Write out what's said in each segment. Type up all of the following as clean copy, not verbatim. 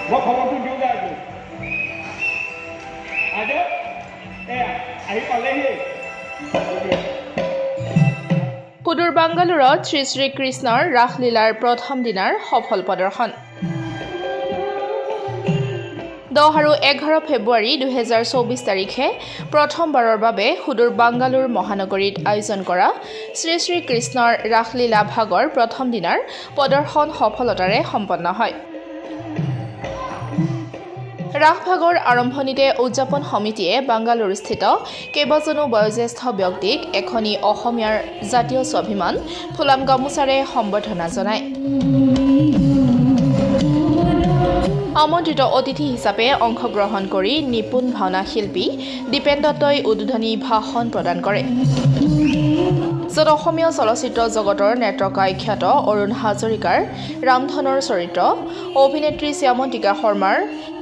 মই খবৰটো দিওঁ যায় আজি এয়া আহি পালেহি সুদূৰ বাংগালোৰত শ্ৰী শ্ৰী কৃষ্ণৰ ৰাসলীলাৰ প্ৰথম দিনাৰ সফল প্ৰদৰ্শন 10 আৰু 11 ফেব্ৰুৱাৰী 2024 তাৰিখে প্ৰথমবাৰৰ বাবে সুদূৰ বাংগালোৰ মহানগৰীত আয়োজন কৰা শ্ৰী শ্ৰী কৃষ্ণৰ ৰাসলীলা ভাগৰ প্ৰথম দিনাৰ প্ৰদৰ্শন সফলতাৰে সম্পন্ন হয়। ৰাসভাগৰ আৰম্ভণিতে উদযাপন সমিতিয়ে বাংগালোৰস্থিত কেইবাজনো বয়োজ্যেষ্ঠ ব্যক্তিক এখনি অসমীয়াৰ জাতীয় স্বাভিমান ফুলাম গামোচাৰে সম্বৰ্ধনা জনায়। আমন্ত্ৰিত অতিথি হিচাপে অংশগ্ৰহণ কৰি নিপুণ ভাওনা শিল্পী দীপেন দত্তই উদ্বোধনী ভাষণ প্ৰদান কৰে, য'ত অসমীয়া চলচ্চিত্ৰ জগতৰ নেত্ৰকাই খ্যাত অৰুণ হাজৰিকাৰ ৰামধনৰ চৰিত্ৰ, অভিনেত্ৰী শ্যামন্তিকা শৰ্মাৰ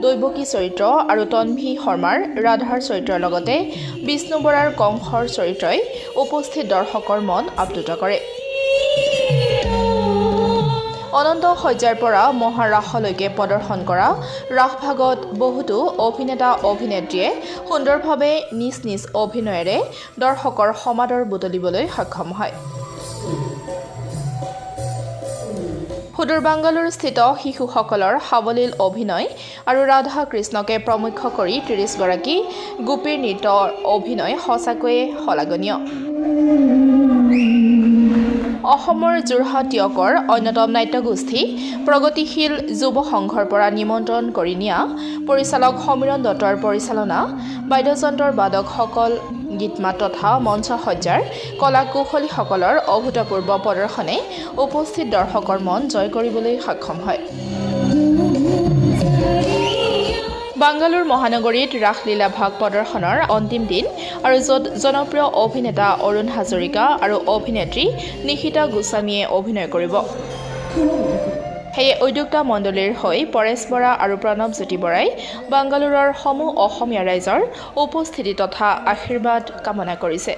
দৈৱকী চৰিত্ৰ আৰু তন্মী শৰ্মাৰ ৰাধাৰ চৰিত্ৰৰ লগতে বিষ্ণু বৰাৰ কংসৰ চৰিত্ৰই উপস্থিত দৰ্শকৰ মন আপ্লুত কৰে। অনন্ত শয্যাৰ পৰা মহাৰাসলৈকে প্ৰদৰ্শন কৰা ৰাসভাগত বহুতো অভিনেতা অভিনেত্ৰীয়ে সুন্দৰভাৱে নিজ নিজ অভিনয়েৰে দৰ্শকৰ সমাদৰ বুটলিবলৈ সক্ষম হয়। সুদূৰ বাংগালোৰস্থিত শিশুসকলৰ সাৱলীল অভিনয় আৰু ৰাধা কৃষ্ণকে প্ৰমুখ্য কৰি 30 গৰাকী গোপীৰ নৃত্যৰ অভিনয় সঁচাকৈয়ে শলাগনীয়। অসমৰ যোৰহাট টিয়কৰ অন্যতম নাট্যগোষ্ঠী প্ৰগতিশীল যুৱ সংঘৰ পৰা নিমন্ত্ৰণ কৰি নিয়া পৰিচালক সমীৰণ দত্তৰ পৰিচালনা বাদ্যযন্ত্ৰৰ বাদকসকল গীতমাত তথা মঞ্চ সজ্জাৰ কলা কৌশলীসকলৰ অভূতপূৰ্ব প্ৰদৰ্শনে উপস্থিত দৰ্শকৰ মন জয় কৰিবলৈ সক্ষম হয়। বাংগালোৰ মহানগৰীত ৰাসলীলা ভাগ প্ৰদৰ্শনৰ অন্তিম দিন আৰু য'ত জনপ্ৰিয় অভিনেতা অৰুণ হাজৰিকা আৰু অভিনেত্ৰী নিশিতা গোস্বামীয়ে অভিনয় কৰিব। সেয়ে উদ্যোক্তা মণ্ডলীৰ হৈ পৰেশ বৰা আৰু প্ৰণৱ জ্যোতি বৰাই বাংগালোৰৰ সমূহ অসমীয়া ৰাইজৰ উপস্থিতি তথা আশীৰ্বাদ কামনা কৰিছে।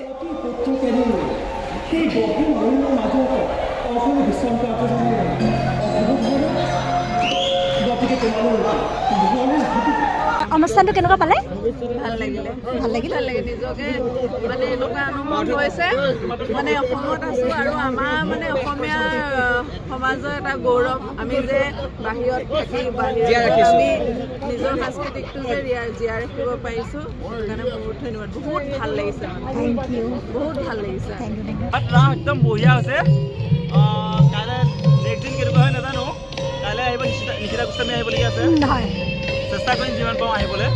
অনুষ্ঠানটো কেনেকুৱা পালে? ভাল লাগিলে নিজকে মানে এনেকুৱা অনুভৱ হৈছে মানে অসমত আছোঁ আৰু আমাৰ মানে অসমীয়া সমাজৰ এটা গৌৰৱ আমি যে বাহিৰত থাকি আমি নিজৰ সাংস্কৃতিকটো যে জীয়াই ৰাখিব পাৰিছোঁ সেইকাৰণে বহুত ধন্যবাদ। বহুত ভাল লাগিছে, বহুত ভাল লাগিছে। একদম বঢ়িয়া হৈছে। কাইলৈ নেক্সট দিন কেনেকুৱা হয় নাজানো, কাইলৈ আহিব নিশিতা গোস্বামী আহিবলগীয়া আছে। চেষ্টা কৰিম যিমান পাওঁ আহিবলৈ।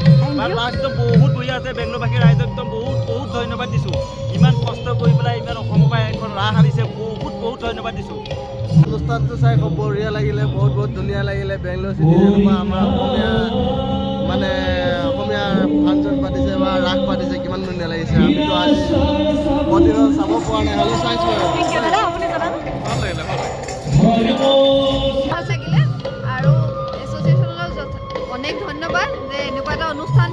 একদম বহুত বঢ়িয়া আছে। বেংগলোৰবাসী ৰাইজক একদম বহুত ধন্যবাদ দিছোঁ। ইমান কষ্ট কৰি পেলাই ইমান অসমৰ পৰা এখন ৰাস আনিছে, বহুত ধন্যবাদ দিছোঁ। অনুষ্ঠানটো চাই খুব বঢ়িয়া লাগিলে, বহুত ধুনীয়া লাগিলে। বেংগলোৰ চিটিত এনেকুৱা আমাৰ অসমীয়া ফাংচন পাতিছে বা ৰাস পাতিছে, কিমান ধুনীয়া লাগিছে। আমিতো আজি মন্দিৰত চাব পৰা নাই, হ'লেও চাইছোঁ আৰু ভাল লাগিলে। আৰু এছ'চিয়েশ্যনলৈ অনেক ধন্যবাদ যে এনেকুৱা এটা অনুষ্ঠান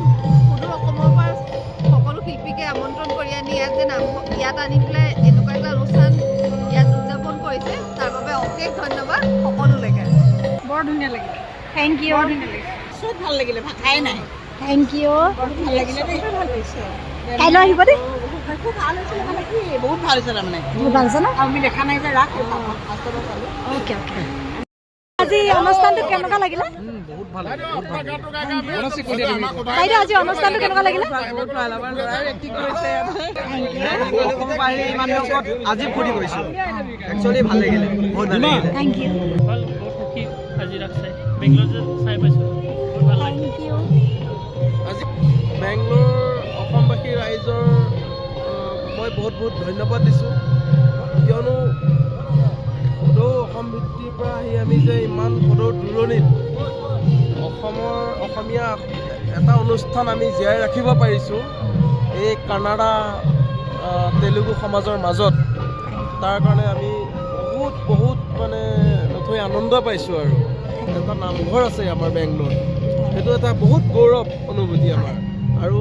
সুদূৰ অসমৰ পৰা সকলো শিল্পীকে আমন্ত্ৰণ কৰি আনি ইয়াত আনি পেলাই এনেকুৱা এটা অনুষ্ঠান ইয়াত উদযাপন কৰিছে, তাৰ বাবে অশেষ ধন্যবাদ সকলোলৈকে। বৰ ধুনীয়া লাগিলে। Thank you. চব ভাল লাগিলে, ভাষাই নাই। Thank you. ভাল লাগিলে, ভাল লাগিছে। কাইলৈ আহিব দেই। খুব ভাল হৈছিলে, মানে কি বহুত ভাল হৈছে তাৰমানে। বহুত ভাল হৈছে ন? আমি দেখা নাই যে ৰাস অ'কে। আজি অনুষ্ঠানটো কেনেকুৱা লাগিলে? বহুত ভাল লাগিলে। বাইদেউ আজি অনুষ্ঠানটো কেনেকুৱা লাগিলে? বহুত ভাল। আমাৰ ল'ৰাই এক্টিং কৰিছে। অসমৰ বাহিৰে ইমান লগত আজি ফূৰ্তি কৰিছোঁ। একচুৱেলি ভাল লাগিলে, বহুত ভাল লাগিলে। Thank you. বহুত সুখী আজি ৰাস চাই। বেংগলোৰ চাই পাইছোঁ, বহুত ভাল লাগিলে। Thank you. আজি বেংগলোৰ অসমবাসী ৰাইজৰ মই বহুত ধন্যবাদ দিছোঁ, কিয়নো সদৌ অসম ভিত্তিৰ পৰা আহি আমি যে ইমান সদৌ দূৰণিত অসমীয়া এটা অনুষ্ঠান আমি জীয়াই ৰাখিব পাৰিছোঁ এই কানাডা তেলেগু সমাজৰ মাজত, তাৰ কাৰণে আমি বহুত মানে নথৈ আনন্দ পাইছোঁ। আৰু এটা নামঘৰ আছে আমাৰ বেংগলোৰ, সেইটো এটা বহুত গৌৰৱ অনুভূতি আমাৰ। আৰু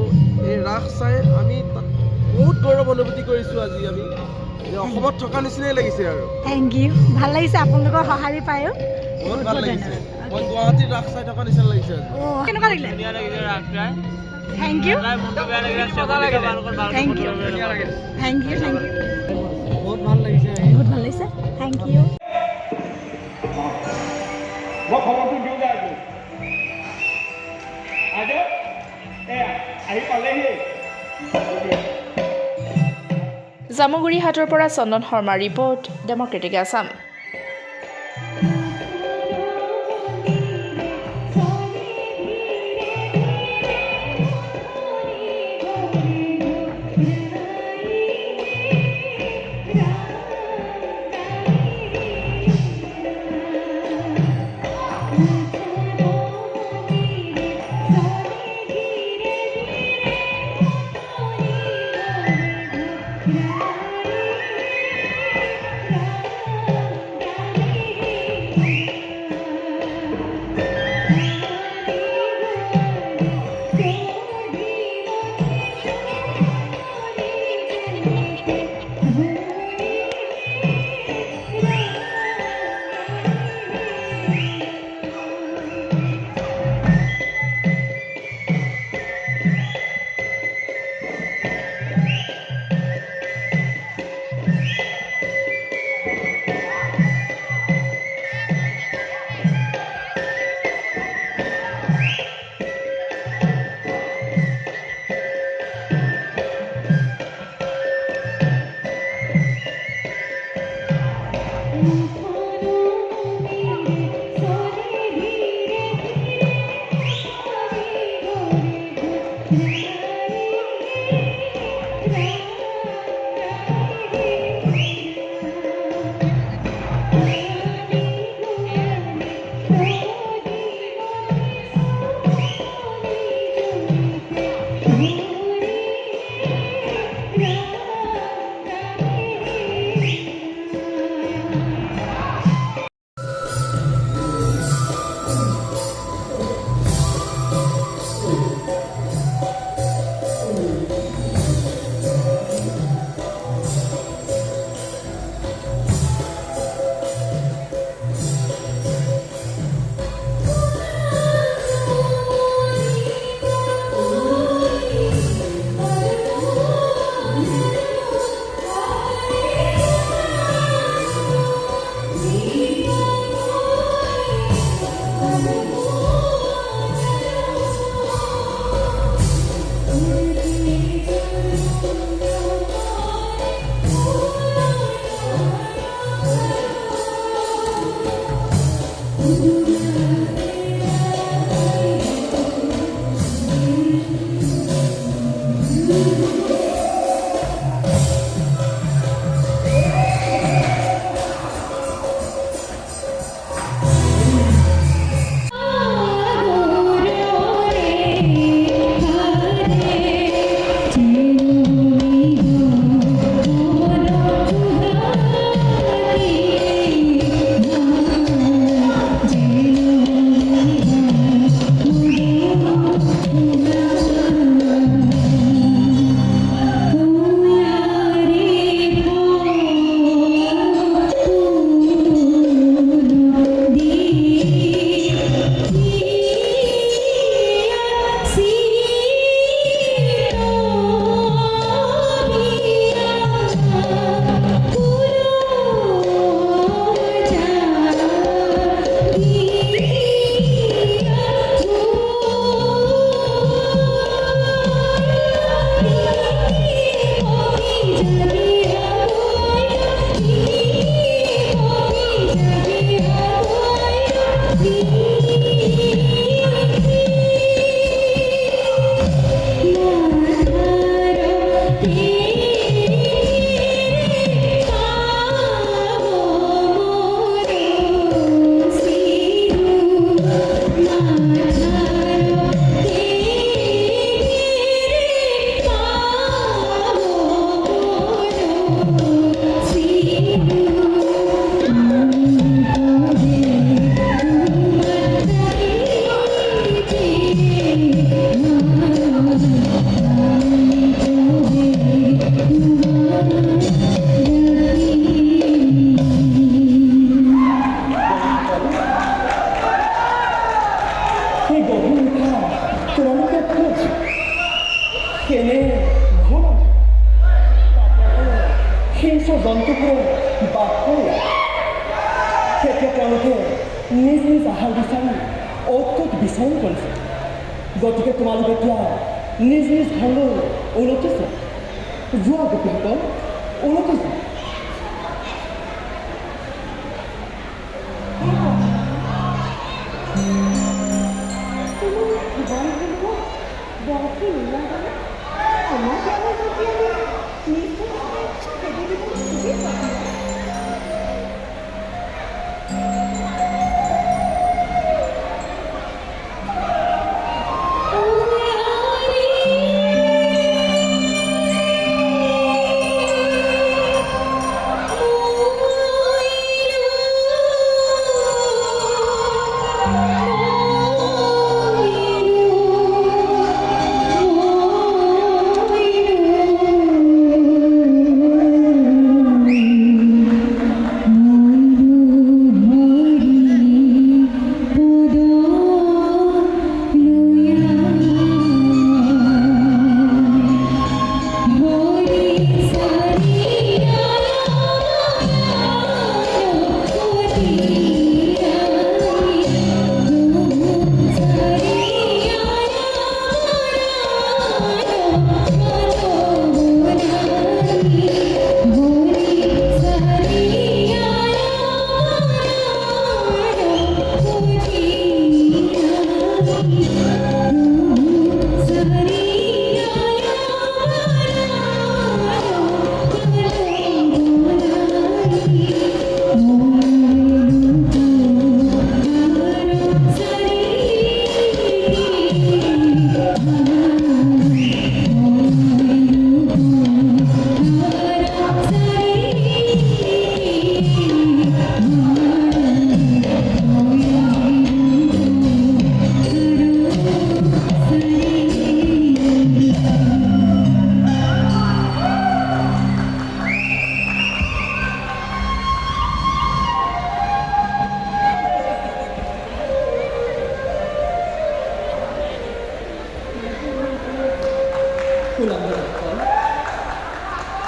এই ৰাস চাই আমি তাত বহুত গৌৰৱ অনুভূতি কৰিছোঁ। আজি আমি অসমত থকা নিচিনাই লাগিছে আৰু। Thank you. ভাল লাগিছে আপোনালোকৰ সঁহাৰি পায়ো। বহুত ভাল লাগিছে মই গুৱাহাটীৰ ৰাস চাই থকা নিচিনা লাগিছে আজি। অঁ কেনেকুৱা লাগিলে ধুনীয়া লাগিছে ৰাস চাই থেংক ইউ তাই মনটো বেয়া লাগিলে তোমালোকৰ ভাল Thank you. ধুনীয়া লাগিলে থেংক ইউ থেংক ইউ বহুত ভাল লাগিছে বহুত ভাল লাগিছে থেংক ইউ মই খবৰটো দিওঁগৈ আজি আজি এয়া আহি পালেহি জামুগুৰি হাটৰ পৰা চন্দন শৰ্মাৰ ৰিপৰ্ট ডেমক্ৰেটিক আছাম। কেনে ঘন হিংস জন্তুবোৰে বাস কৰে তেতিয়া তেওঁলোকে নিজ নিজ আহাৰ বিচাৰি ঔষধ বিচাৰি কৰিছে গতিকে তোমালোকে এতিয়া নিজ নিজ ঘৰলৈ ওলটিছে যোৱা গোপীসকল ওলটিছে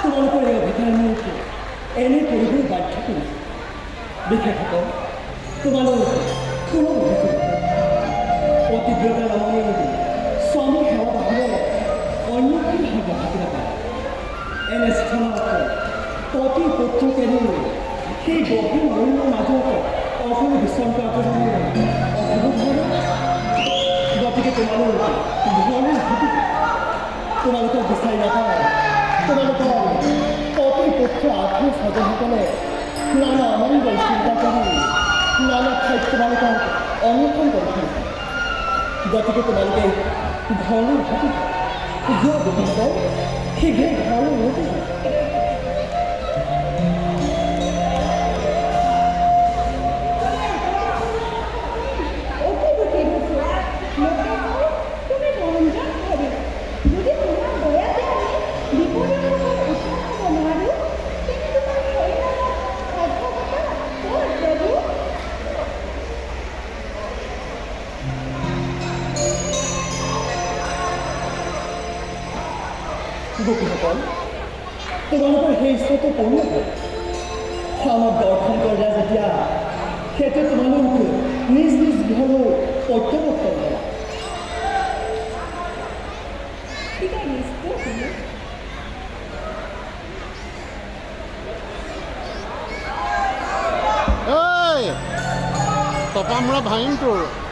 তোমালোকৰ এই অধিকাৰসমূহকে এনে কৰিবলৈ বাধ্য কৰিছে বিশেষতঃ তোমালোকে কোনো অতিব্ৰতা ৰমণী স্বামী সেৱা বাহিৰে অন্য কি ভাগ থাকিব পাৰে এনে স্থানত পতি পুত্ৰকে লৈ সেই গভীৰ মৌনৰ মাজত অসমে বিচৰণ কৰাটো গতিকে তোমালোকে ঘৰলৈ ঘটিব তোমালোকক বিচাৰি নাপায় তোমালোকৰ পতি পুত্ৰ আত্মীয় স্বজনসকলে নানা অমংগল চিন্তা কৰি নানা ঠাইত তোমালোকক অন্বেষণ কৰি থৈছে গতিকে তোমালোকে ঘৰলৈ ঘটিব যোৱা গোবিন্দ শীঘ্ৰে ঘৰলৈ উভতি গোপীসকল তোমালোকৰ সেই ইচ্ছাটো পূৰ্ণ হ'ল আমাক দৰ্শন কৰিলা যেতিয়া সেইটো তোমালোকে নিজ নিজ গৃহলৈ প্ৰত্যাৱৰ্তন কৰা তপামৰা ভাঙিম তোৰ